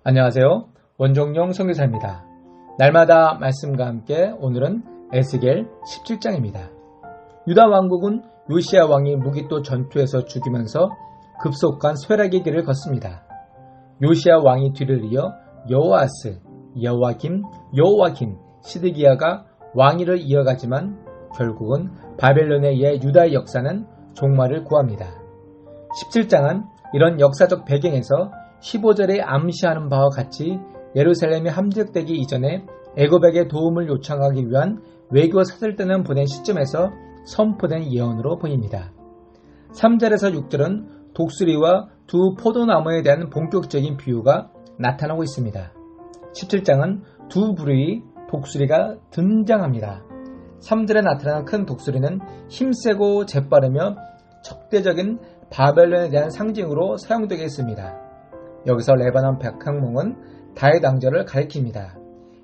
안녕하세요. 원종용 선교사입니다. 날마다 말씀과 함께 오늘은 에스겔 17장입니다. 유다 왕국은 요시야 왕이 무기또 전투에서 죽이면서 급속한 쇠락의 길을 걷습니다. 요시야 왕이 뒤를 이어 여호아스, 여호와김, 시드기야가 왕위를 이어가지만 결국은 바벨론에 의해 유다의 역사는 종말을 구합니다. 17장은 이런 역사적 배경에서 15절에 암시하는 바와 같이 예루살렘이 함락되기 이전에 애굽에게 도움을 요청하기 위한 외교 사절단을 보낸 시점에서 선포된 예언으로 보입니다. 3절에서 6절은 독수리와 두 포도나무에 대한 본격적인 비유가 나타나고 있습니다. 17장은 두 부류의 독수리가 등장합니다. 3절에 나타나는 큰 독수리는 힘세고 재빠르며 적대적인 바벨론에 대한 상징으로 사용되게 했습니다. 여기서 레바논 백향목은 다윗 왕조를 가리킵니다.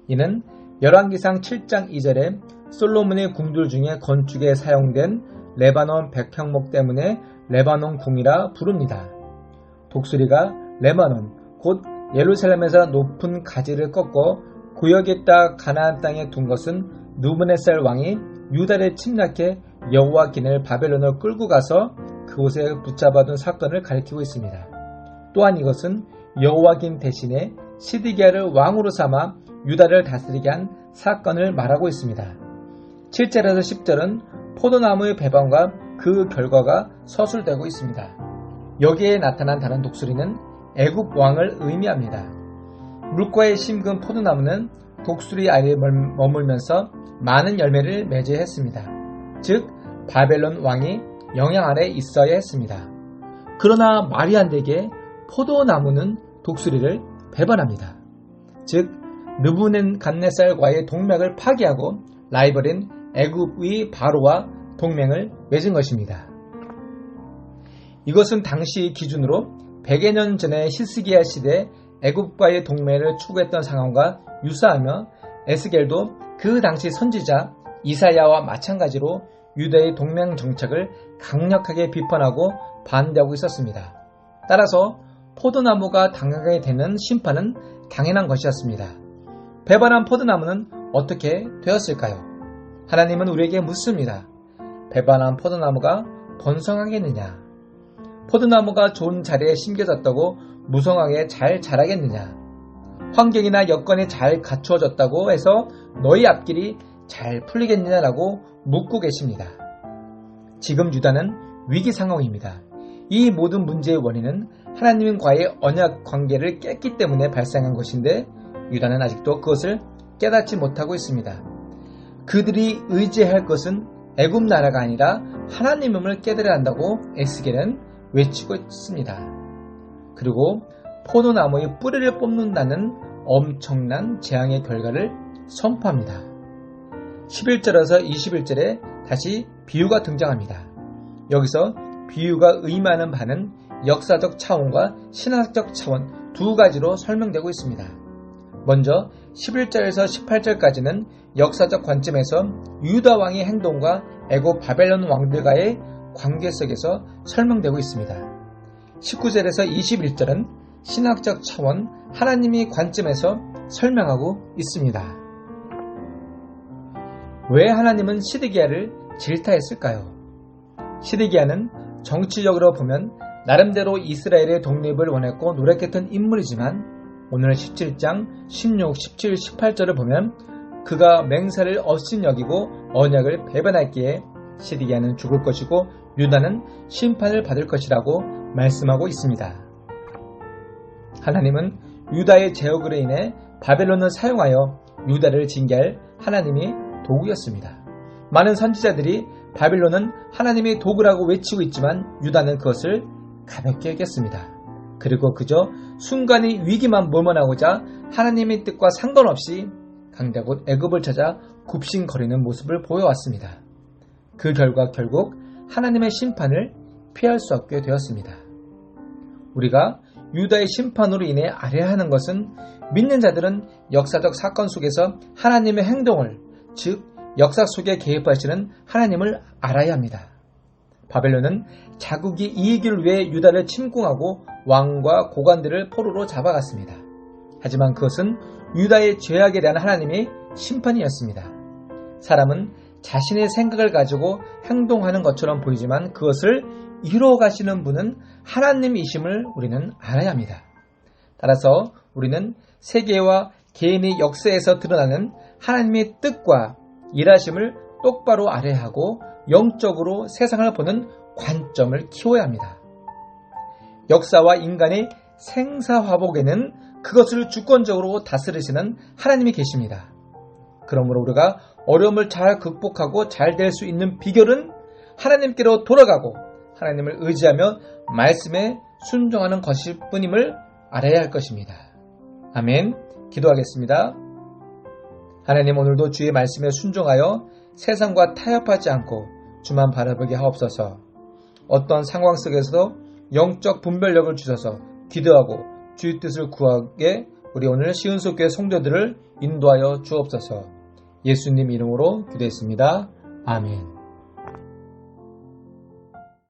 이는 열왕기상 7장 2절에 솔로몬의 궁들 중에 건축에 사용된 레바논 백향목 때문에 레바논 궁이라 부릅니다. 독수리가 레바논, 곧 예루살렘에서 높은 가지를 꺾고 구역에 있다 가나안 땅에 둔 것은 느부갓네살 왕이 유다를 침략해 여호와긴을 바벨론으로 끌고 가서 그곳에 붙잡아둔 사건을 가리키고 있습니다. 또한 이것은 여호와긴 대신에 시드기야를 왕으로 삼아 유다를 다스리게 한 사건을 말하고 있습니다. 7절에서 10절은 포도나무의 배반과 그 결과가 서술되고 있습니다. 여기에 나타난 다른 독수리는 애굽 왕을 의미합니다. 물가에 심은 포도나무는 독수리 아래에 머물면서 많은 열매를 맺어야 했습니다. 즉 바벨론 왕이 영향 아래 있어야 했습니다. 그러나 말이 안 되게 포도나무는 독수리를 배반합니다. 즉 느부갓네살과의 동맹을 파기하고 라이벌인 애굽의 바로와 동맹을 맺은 것입니다. 이것은 당시 기준으로 100여 년 전의 히스기야 시대 애굽과의 동맹을 추구했던 상황과 유사하며 에스겔도 그 당시 선지자 이사야와 마찬가지로 유다의 동맹 정책을 강력하게 비판하고 반대하고 있었습니다. 따라서 포도나무가 당하게 되는 심판은 당연한 것이었습니다. 배반한 포도나무는 어떻게 되었을까요? 하나님은 우리에게 묻습니다. 배반한 포도나무가 번성하겠느냐? 포도나무가 좋은 자리에 심겨졌다고 무성하게 잘 자라겠느냐? 환경이나 여건이 잘 갖추어졌다고 해서 너희 앞길이 잘 풀리겠느냐라고 묻고 계십니다. 지금 유다는 위기 상황입니다. 이 모든 문제의 원인은 하나님과의 언약 관계를 깼기 때문에 발생한 것인데 유다는 아직도 그것을 깨닫지 못하고 있습니다. 그들이 의지할 것은 애굽 나라가 아니라 하나님임을 깨달아야 한다고 에스겔은 외치고 있습니다. 그리고 포도나무의 뿌리를 뽑는다는 엄청난 재앙의 결과를 선포합니다. 11절에서 21절에 다시 비유가 등장합니다. 여기서 비유가 의미하는 바는 역사적 차원과 신학적 차원 두 가지로 설명되고 있습니다. 먼저 11절에서 18절까지는 역사적 관점에서 유다 왕의 행동과 애굽 바벨론 왕들과의 관계 속에서 설명되고 있습니다. 19절에서 21절은 신학적 차원 하나님의 관점에서 설명하고 있습니다. 왜 하나님은 시드기야를 질타했을까요? 시드기야는 정치적으로 보면 나름대로 이스라엘의 독립을 원했고 노력했던 인물이지만 오늘 17장 16, 17, 18절을 보면 그가 맹세를 업신여기고 언약을 배반했기에 시드기야는 죽을 것이고 유다는 심판을 받을 것이라고 말씀하고 있습니다. 하나님은 유다의 제국으로 인해 바벨론을 사용하여 유다를 징계할 하나님의 도구였습니다. 많은 선지자들이 바벨론은 하나님의 도구라고 외치고 있지만 유다는 그것을 가볍게 여겼습니다. 그리고 그저 순간의 위기만 모면하고자 하나님의 뜻과 상관없이 강대국 애굽을 찾아 굽신거리는 모습을 보여왔습니다. 그 결과 결국 하나님의 심판을 피할 수 없게 되었습니다. 우리가 유다의 심판으로 인해 알아야 하는 것은 믿는 자들은 역사적 사건 속에서 하나님의 행동을, 즉 역사 속에 개입하시는 하나님을 알아야 합니다. 바벨론은 자국의 이익을 위해 유다를 침공하고 왕과 고관들을 포로로 잡아갔습니다. 하지만 그것은 유다의 죄악에 대한 하나님의 심판이었습니다. 사람은 자신의 생각을 가지고 행동하는 것처럼 보이지만 그것을 이루어 가시는 분은 하나님이심을 우리는 알아야 합니다. 따라서 우리는 세계와 개인의 역사에서 드러나는 하나님의 뜻과 일하심을 똑바로 알아야 하고 영적으로 세상을 보는 관점을 키워야 합니다. 역사와 인간의 생사화복에는 그것을 주권적으로 다스리시는 하나님이 계십니다. 그러므로 우리가 어려움을 잘 극복하고 잘 될 수 있는 비결은 하나님께로 돌아가고 하나님을 의지하며 말씀에 순종하는 것일 뿐임을 알아야 할 것입니다. 아멘. 기도하겠습니다. 하나님, 오늘도 주의 말씀에 순종하여 세상과 타협하지 않고 주만 바라보게 하옵소서. 어떤 상황 속에서도 영적 분별력을 주셔서 기도하고 주의 뜻을 구하게 우리 오늘 시은속교회 성도들을 인도하여 주옵소서. 예수님 이름으로 기도했습니다. 아멘.